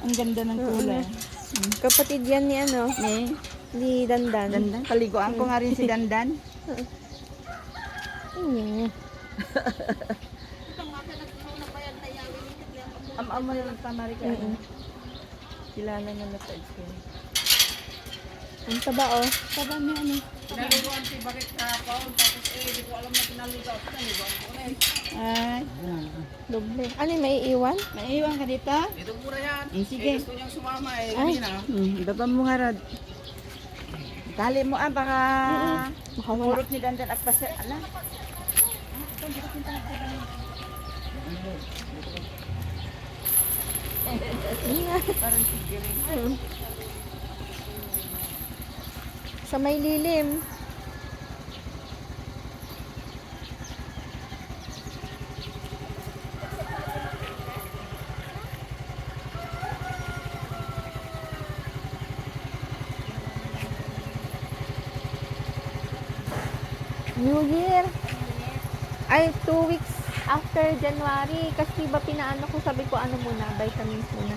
Ang ganda ng kulay. Kapatid yan ni ano, Ni ni Dandan. Dandan. Paliguan ko nga rin si Dandan. Ayun. Am-am mo na lang tamari ka. Kilala na na sa school. Ang taba oh. Taba niya ano. Pinaliguan si bakit kahapon, tapos di ko alam na pinaligaw. Pinaliguan ko na Ay, Doble. Ano yung may iwan? maiwan ka dito? Ito mura yan. Sige. Gusto niyang sumama Ay. kanina. Baba mo nga rad. Tali mo baka Makawala. murot ni Dandan at pasir. Ala. Parang sigirin. Sa may lilim. New Year. Ay, 2 weeks after January. Kasi ba pinaano ko, sabi ko ano muna, vitamins muna.